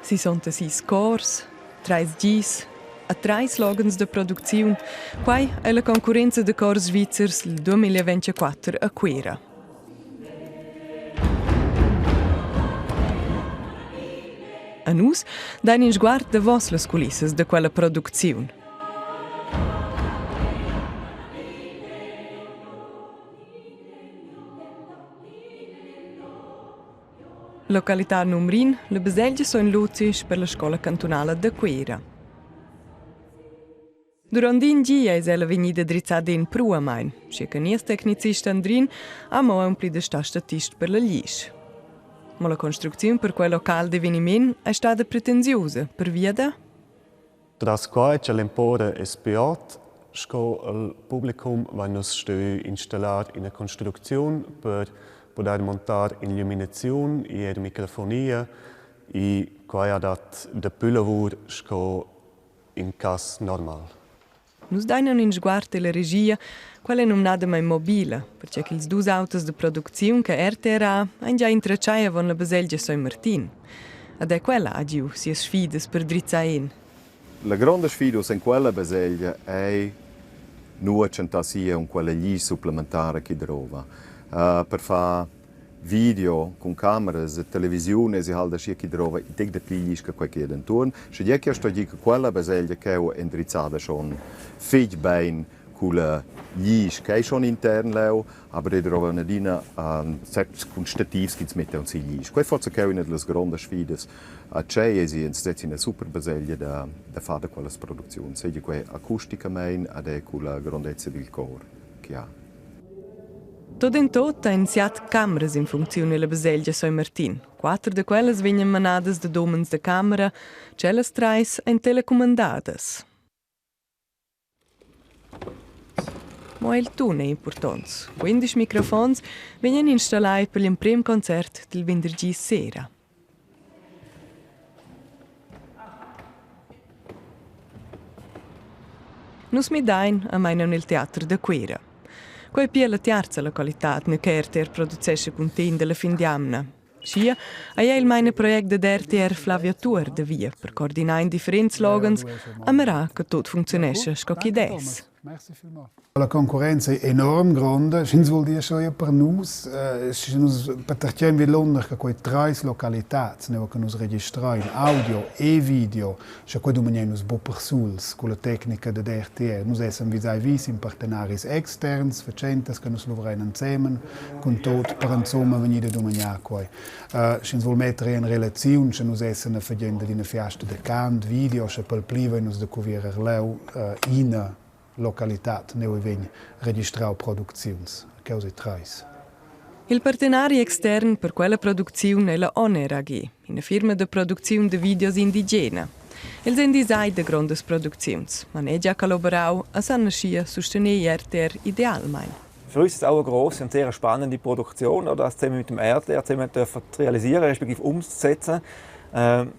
66 cors, 3 gis e 3 slogans de produzione. Quai è la concorrenza de cors svizzers il 2024 a Quera. A nus dain in sguard de vos las culissas de quella produzione. Località Numrin, le baselgie sono lucis per la scuola cantonale de Quera. Durant un giorno è ella venuta drizzata in prua main, sia che nies tecnicista andrin ha mo un pli de sta statist per la lis. Ma la costruzione per quel locale di avvenimento è stata pretenziosa, per via da? Tras quai c'è l'empore espiat, sco il publicum va nos stö installar in una costruzione per poter montare illuminazione e microfonia e quai ha dat de püllavur sco in cas normal. Nus dainan in sguard la regia, quella non nada mai mobile, perché ils dus autos de produzione che RTRA han già intracciaia von la baselgia Soi Martin. Ed è quella agiu sia sfidas per drizzare in. La grande sfida in quella baselgia è non centassia un quella gli supplementare che trova. Per fare video con camere e televisione si halda sia che trova i tec de pigli che qualche intorno. Se je che sto di quella baselgia che è indrizzata schon fig bene con la gli che è schon intern leo, aber trova una dina con stativs che mette un gli. Quei forse che è una delle grandi sfide. A c'è è una super baselgia da fare quelle produzioni, sia quei acusticamente ed con la grandezza del coro che ha. Tot in tot ha iniziat cameras in funzione la baselgia Soi Martin. 4 de quelles vengono manadas da domens de camera, celles 3 en telecomandadas. Ma il tun è importante. 15 microfons vengono installati per il primo concerto del venerdì sera. Nus mi dain a mai nel teatro de Quera. Quei pia la terza località che RTR produce con tin della fin d'amna. Sia è il meine project de RTR Flavia Tour de via per coordinare differenti slogans a mera che tutto funzionesce scocchi des. La concorrenza è enorm grande, sin vuol dire so per nus, perché vi Londra che quei 3 località ne che nos registrare audio e video, cioè quei domani nos bo persuls con la tecnica de RTR, nos essen vis-à-vis in partenaris externs, facentes che nos lovrein insieme con tot per insomma venire domani quei. Sin vuol mettere in relazione, se nos essen a fagenda di una fiasta de cant, video, se pel pliva nos de covier leu in località noi vengono registrare produzioni, causa treis. Il partenario externo per quella produzione è la Oner AG, una firma di produzione di videos indigena. Els han design de grandes produzioni, ma ne già collaborau a sanno scia sostenere RTR idealmein. Für uns ist es auch eine grosse und sehr spannende Produktion, das zusammen mit dem RTR zusammen realisieren, respektive umzusetzen.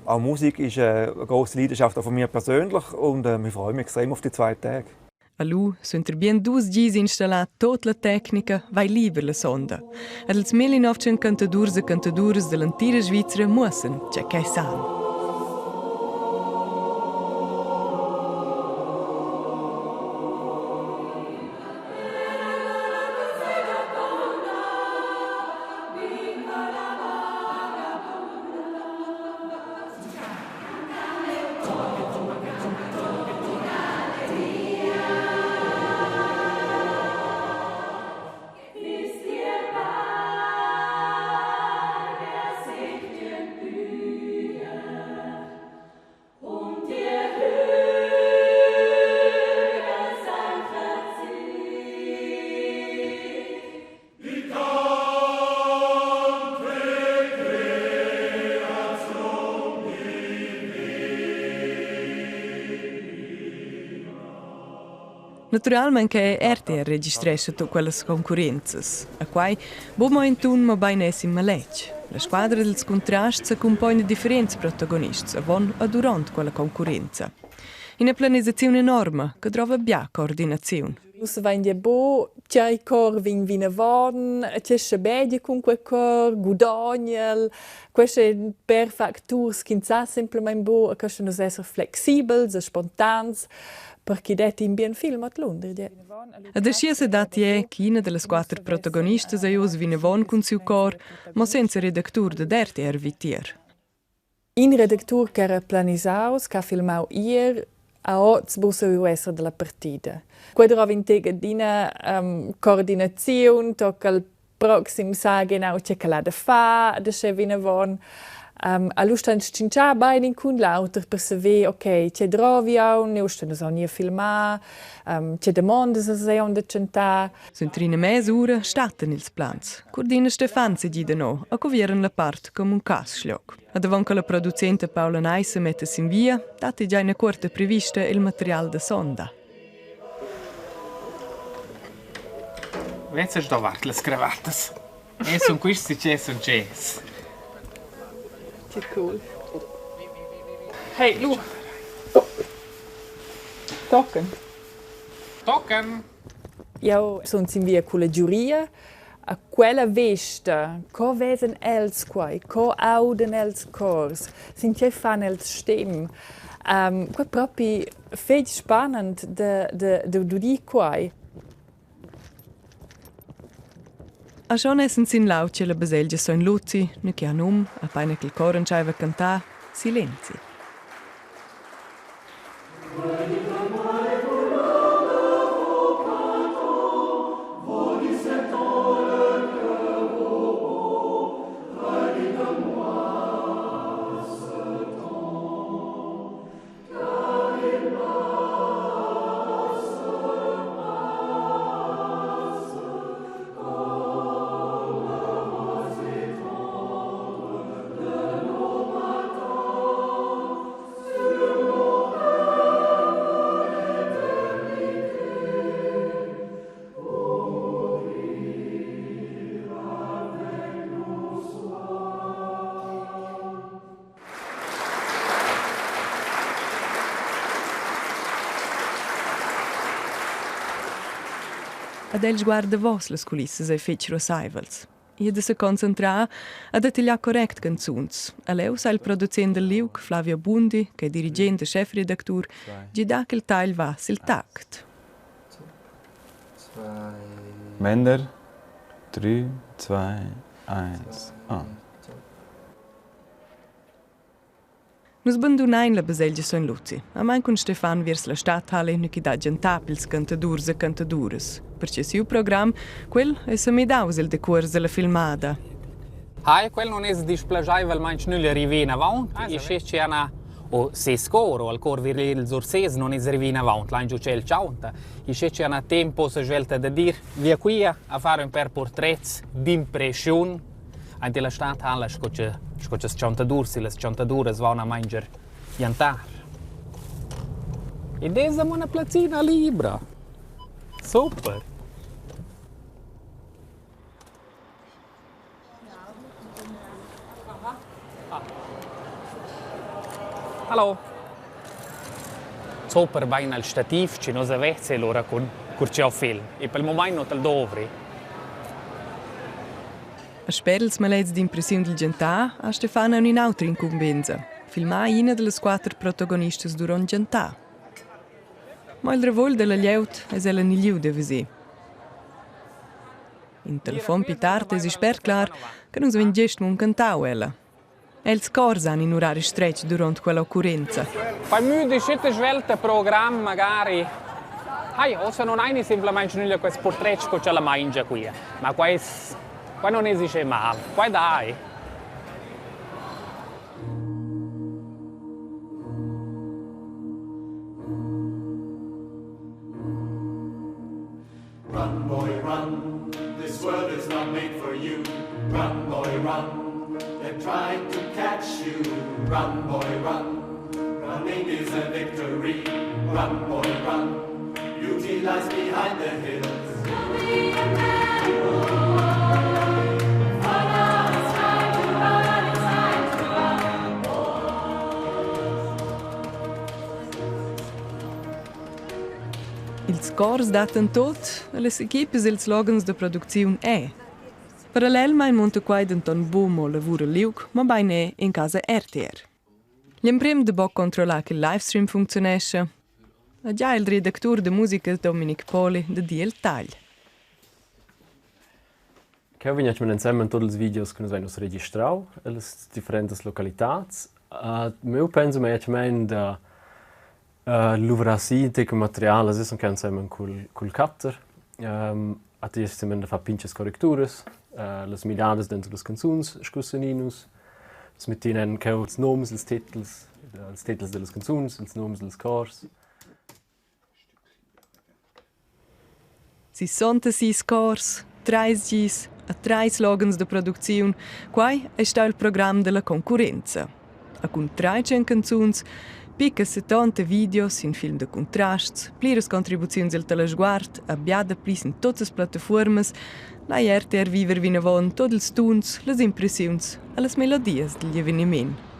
Auch Musik ist eine grosse Leidenschaft auch von mir persönlich und wir freuen mich extrem auf die 2 Tage. A lu sunt bien 2 gis installat tot la tecnica vai liber la sonda. Ed els 1952 e cantadures de l'antira Svizzera muossen, c'è che san. Naturalmente che RTR registra tutte quelle concorrenze, a cui buon in ma bainessim malecch. La squadra dels contrasti accompagna differenti protagonisti avon e durante quella concorrenza. In una planizzazione enorme che trova bia coordinazione. Se va in dia bo, c'è cor vina von, c'è scebedia con quel cor, gudagnel, queste per factures che sa semplicemente bo, che sono essere flexibili, spontanei, perché detti in bien film a Londra. Ad ascia se dati è che una delle 4 protagoniste è us vinavon con suo cor, ma senza redactur de RTR vitier. In redactur che era planisaus, che ha filmato ieri, a oggi bussa essere della partita. Quando ho integrato coordinazione, tocca il prossimo sa genau c'è che la da fa, da c'è vinavon. Allora stanno cincià bene con l'altro per sapere, ok, c'è drovia, ne stanno a nie filmare, c'è domande se sei on da cincià. Sentrine mezz'ora statten ils plans. Cordina Stefan si di no, a covieren la part come un casschloc. Ad avon che la producente Paula Neisse mette in via, dati già una corte prevista il materiale da sonda. Vezi da vart le cravatas. E sono questi che sono jazz. Che cool. Hey, Lu. Tocken. Tocken. Io sono in via con la giuria. A quella vesta, co vesen els quai, co auden els cors, sind ja fan els stem. Qua proprio fed spannend de di quai. A schon essen sin lauce la baselgia so in Luzi, ne che hanum, a paine che il coran c'aiva cantà, silenzi. Ad els guarda vos las culisses e fecero saivels. I de se concentrar a dettagliar correct canzuns. A leu sa il producent del liug, Flavio Bundi, che è dirigente e chef redactur, gi da che il tagl va sil tact. Mender, 3, 2, 1, an. Nus bandunain la baselgia so in Luzi. A main con Stefan virs la stadthalle nu chi da gentapils cantadurs e cantadures. Perché siu program, quel è samidaus il decors della filmada. Hai, quel non è displagiavel manch nulla rivina avant. I scesci ana o se scoro al cor vir il zorses non è rivina avant, l'angio c'è il ciaunta. I scesci ana tempo se svelta da dir via qui a fare un per portrets d'impression. Anche la stadthalle scoce sciantadurs, le sciantaduras vanno a mangiare jantar. E desamo una plazzina libera. Super! Hallo! Super bene al stativ, ci non avesse l'ora con c'è film. E per il momento non te lo dovri. A sperels malets d'impressiun del gentà, a Stefana un'altra incumbenza. Filmar una delle 4 protagonistas durant gentà. Ma il revol della lieut è ella ni liu deve si. In telefon pitarte si sper clar che non svien gestmo un cantau ella. Els cors han in orari stretch durant quella occorrenza. Fai müde schitte svelte program magari. Hai, o se non hai semplicemente nulla questo portretto che c'è la mangia qui. Ma qua non esiste male. Qua dai. Run, boy, run. This world is not made for you. Run, boy, run. They're trying to catch you. Run, boy, run. Running is a victory. Run, boy, run. Beauty lies behind the hills. Ils cors datan tot e les equipes ils slogans de produzione è. Parallelmein monta quai d'Anton Bomo lavura liug, ma baine in casa RTR. L'imprem de boc controlla che il livestream funzionesce. E già il redactor de musica Dominic Poli de dia il tagl. Che veniamo insieme tutti i video che noi registriamo nelle differenti località. Io penso che l'uvrasia di materiale è anche insieme con il cutter. Adesso si fa pinche corretture, le milade dentro le canzoni, scussaninos. Si mettono anche i nomi, i titoli delle canzoni, i nomi delle cors. 66 cors, 3 gis e 3 slogans de produzione. Quai è stato il programma della concorrenza. E con 300 canzoni, picca 70 videos in film de contrasts, pliras contribuzioni al telesguard, abbiada plis in tutte le piattaforme, la RTR viver vinavon tutti i tuns, le impressioni e le melodie degli avvenimenti.